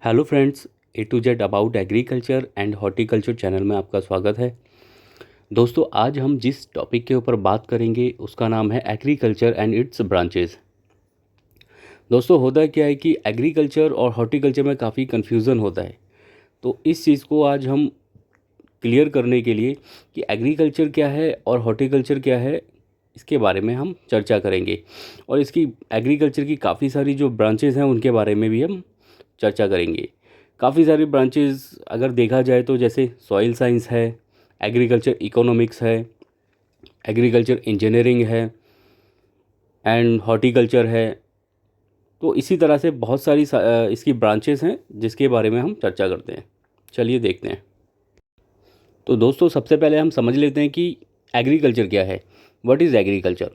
Hello friends, A to Z about agriculture and horticulture channel में आपका स्वागत है। दोस्तों, आज हम जिस टॉपिक के ऊपर बात करेंगे उसका नाम है एग्रीकल्चर एंड इट्स ब्रांचेस। दोस्तों, होता क्या है कि एग्रीकल्चर और हॉर्टिकल्चर में काफ़ी कन्फ्यूज़न होता है। तो इस चीज़ को आज हम क्लियर करने के लिए कि एग्रीकल्चर क्या है और हॉर्टिकल्चर क्या है, इसके बारे में हम चर्चा करेंगे। और इसकी एग्रीकल्चर की काफ़ी सारी जो ब्रांचेस हैं उनके बारे में भी हम चर्चा करेंगे। काफ़ी सारी ब्रांचेस अगर देखा जाए तो जैसे सॉइल साइंस है, एग्रीकल्चर इकोनॉमिक्स है, एग्रीकल्चर इंजीनियरिंग है एंड हॉर्टिकल्चर है। तो इसी तरह से बहुत सारी इसकी ब्रांचेस हैं जिसके बारे में हम चर्चा करते हैं। चलिए देखते हैं। तो दोस्तों, सबसे पहले हम समझ लेते हैं कि एग्रीकल्चर क्या है। What is agriculture?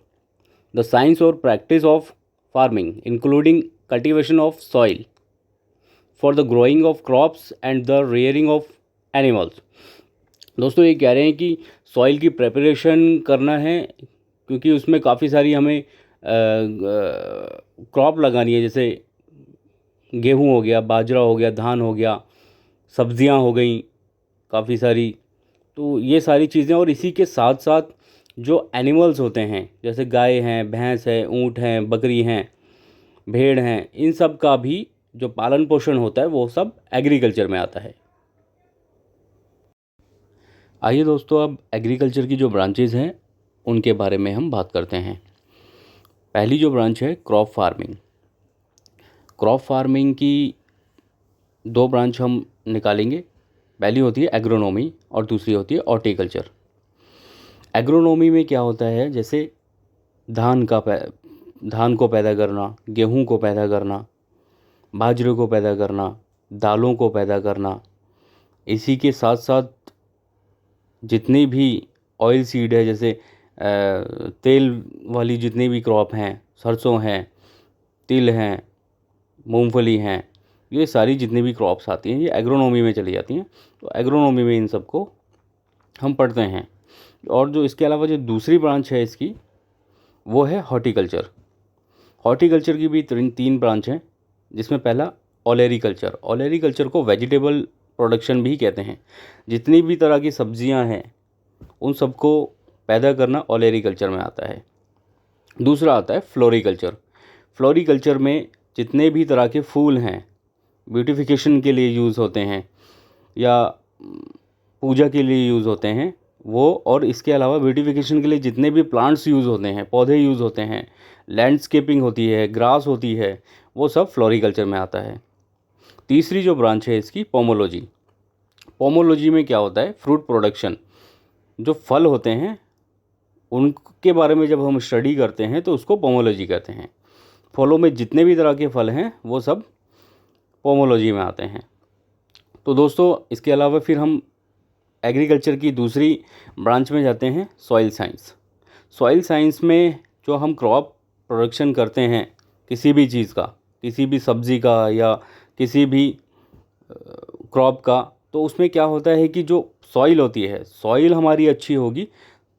The science और practice of farming including cultivation of soil for the growing of crops and the rearing of animals. दोस्तों, ये कह रहे हैं कि सॉइल की प्रेपरेशन करना है, क्योंकि उसमें काफ़ी सारी हमें क्रॉप लगानी है। जैसे गेहूं हो गया, बाजरा हो गया, धान हो गया, सब्जियां हो गई काफ़ी सारी। तो ये सारी चीज़ें, और इसी के साथ साथ जो एनिमल्स होते हैं जैसे गाय हैं, भैंस है, ऊँट हैं, बकरी हैं, भेड़ हैं, इन सब का भी जो पालन पोषण होता है वो सब एग्रीकल्चर में आता है। आइए दोस्तों, अब एग्रीकल्चर की जो ब्रांचेज़ हैं उनके बारे में हम बात करते हैं। पहली जो ब्रांच है क्रॉप फार्मिंग। क्रॉप फार्मिंग की दो ब्रांच हम निकालेंगे। पहली होती है एग्रोनॉमी और दूसरी होती है हॉर्टिकल्चर। एग्रोनॉमी में क्या होता है, जैसे धान को पैदा करना, गेहूं को पैदा करना, बाजरे को पैदा करना, दालों को पैदा करना। इसी के साथ साथ जितनी भी ऑयल सीड है, जैसे तेल वाली जितनी भी क्रॉप हैं, सरसों हैं, तिल हैं, मूंगफली हैं, ये सारी जितनी भी क्रॉप्स आती हैं ये एग्रोनॉमी में चली जाती हैं। तो एग्रोनॉमी में इन सबको हम पढ़ते हैं। और जो इसके अलावा जो दूसरी ब्रांच है इसकी, वो है हॉर्टिकल्चर। हॉर्टिकल्चर की भी तीन ब्रांच हैं, जिसमें पहला ओलेरीकल्चर। ओलेरीकल्चर को वेजिटेबल प्रोडक्शन भी कहते हैं। जितनी भी तरह की सब्जियां हैं उन सबको पैदा करना ओलेरीकल्चर में आता है। दूसरा आता है फ्लोरिकल्चर। फ्लोरिकल्चर में जितने भी तरह के फूल हैं, ब्यूटिफिकेशन के लिए यूज़ होते हैं या पूजा के लिए यूज़ होते हैं वो, और इसके अलावा ब्यूटिफिकेशन के लिए जितने भी प्लांट्स यूज़ होते हैं, पौधे यूज़ होते हैं, लैंडस्केपिंग होती है, ग्रास होती है, वो सब फ्लोरिकल्चर में आता है। तीसरी जो ब्रांच है इसकी पोमोलॉजी। पोमोलॉजी में क्या होता है, फ्रूट प्रोडक्शन। जो फल होते हैं उनके बारे में जब हम स्टडी करते हैं तो उसको पोमोलॉजी कहते हैं। फलों में जितने भी तरह के फल हैं वो सब पोमोलॉजी में आते हैं। तो दोस्तों, इसके अलावा फिर हम एग्रीकल्चर की दूसरी ब्रांच में जाते हैं, सॉइल साइंस। सॉइल साइंस में जो हम क्रॉप प्रोडक्शन करते हैं किसी भी चीज़ का, किसी भी सब्ज़ी का या किसी भी क्रॉप का, तो उसमें क्या होता है कि जो सॉइल होती है, सॉइल हमारी अच्छी होगी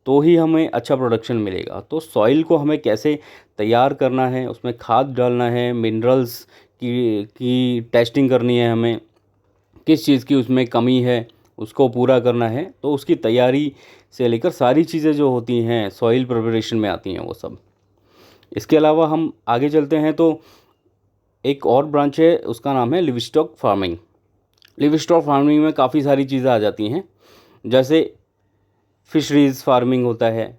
तो ही हमें अच्छा प्रोडक्शन मिलेगा। तो सॉइल को हमें कैसे तैयार करना है, उसमें खाद डालना है, मिनरल्स की टेस्टिंग करनी है, हमें किस चीज़ की उसमें कमी है उसको पूरा करना है। तो उसकी तैयारी से लेकर सारी चीज़ें जो होती हैं सॉइल प्रिपरेशन में आती हैं वो सब। इसके अलावा हम आगे चलते हैं तो एक और ब्रांच है, उसका नाम है लिवस्टॉक फार्मिंग। लिवस्टॉक फार्मिंग में काफ़ी सारी चीज़ें आ जाती हैं, जैसे फिशरीज़ फार्मिंग होता है।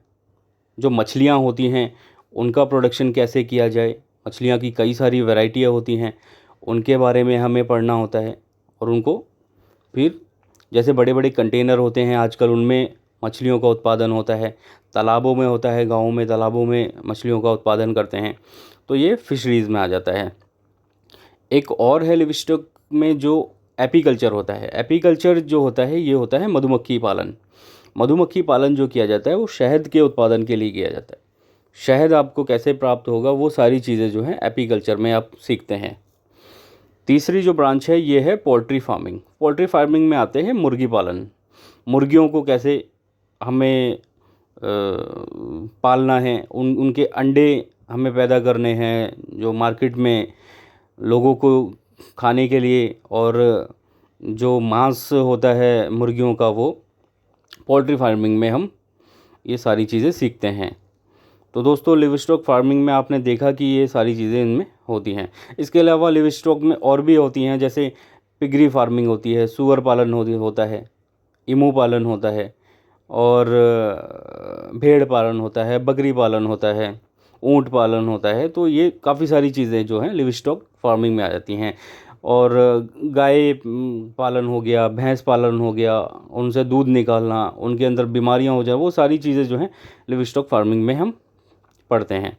जो मछलियाँ होती हैं उनका प्रोडक्शन कैसे किया जाए, मछलियाँ की कई सारी वैरायटियाँ होती हैं, उनके बारे में हमें पढ़ना होता है। और उनको फिर जैसे बड़े बड़े कंटेनर होते हैं आजकल, उनमें मछलियों का उत्पादन होता है, तालाबों में होता है, गाँवों में तालाबों में मछलियों का उत्पादन करते हैं। तो ये फिशरीज़ में आ जाता है। एक और है लिवस्टॉक में जो एपीकल्चर होता है। एपीकल्चर जो होता है ये होता है मधुमक्खी पालन। मधुमक्खी पालन जो किया जाता है वो शहद के उत्पादन के लिए किया जाता है। शहद आपको कैसे प्राप्त होगा, वो सारी चीज़ें जो हैं एपीकल्चर में आप सीखते हैं। तीसरी जो ब्रांच है ये है पोल्ट्री फार्मिंग। पोल्ट्री फार्मिंग में आते हैं मुर्गी पालन। मुर्गियों को कैसे हमें पालना है, उनके अंडे हमें पैदा करने हैं, जो मार्केट में लोगों को खाने के लिए, और जो मांस होता है मुर्गियों का वो पोल्ट्री फार्मिंग में हम ये सारी चीज़ें सीखते हैं। तो दोस्तों लिवस्टॉक फार्मिंग में आपने देखा कि ये सारी चीज़ें इनमें होती हैं। इसके अलावा लिवस्टॉक में और भी होती हैं, जैसे पिगरी फार्मिंग होती है, सूअर पालन होता है, ईमू पालन होता है, और भेड़ पालन होता है, बकरी पालन होता है, ऊंट पालन होता है। तो ये काफ़ी सारी चीज़ें जो हैं लिवस्टॉक फार्मिंग में आ जाती हैं। और गाय पालन हो गया, भैंस पालन हो गया, उनसे दूध निकालना, उनके अंदर बीमारियां हो जाए, वो सारी चीज़ें जो हैं लिवस्टॉक फार्मिंग में हम पढ़ते हैं।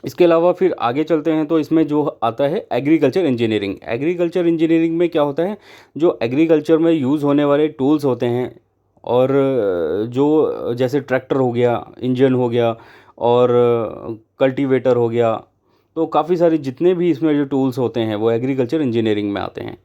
इसके अलावा फिर आगे चलते हैं तो इसमें जो आता है एग्रीकल्चर इंजीनियरिंग। एग्रीकल्चर इंजीनियरिंग में क्या होता है, जो एग्रीकल्चर में यूज़ होने वाले टूल्स होते हैं, और जो जैसे ट्रैक्टर हो गया, इंजन हो गया, और कल्टीवेटर हो गया, तो काफ़ी सारे जितने भी इसमें जो टूल्स होते हैं वो एग्रीकल्चर इंजीनियरिंग में आते हैं।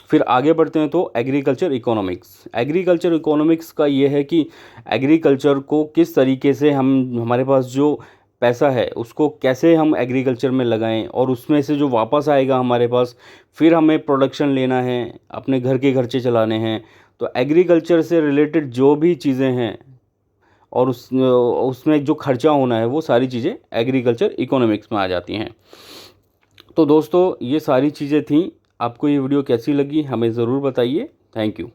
फिर आगे बढ़ते हैं तो एग्रीकल्चर इकोनॉमिक्स। एग्रीकल्चर इकोनॉमिक्स का ये है कि एग्रीकल्चर को किस तरीके से हमारे पास जो पैसा है उसको कैसे हम एग्रीकल्चर में लगाएं, और उसमें से जो वापस आएगा हमारे पास, फिर हमें प्रोडक्शन लेना है, अपने घर के खर्चे चलाने हैं। तो एग्रीकल्चर से रिलेटेड जो भी चीज़ें हैं और उसमें जो खर्चा होना है वो सारी चीज़ें एग्रीकल्चर इकोनॉमिक्स में आ जाती हैं। तो दोस्तों ये सारी चीज़ें थीं। आपको ये वीडियो कैसी लगी हमें ज़रूर बताइए। Thank you.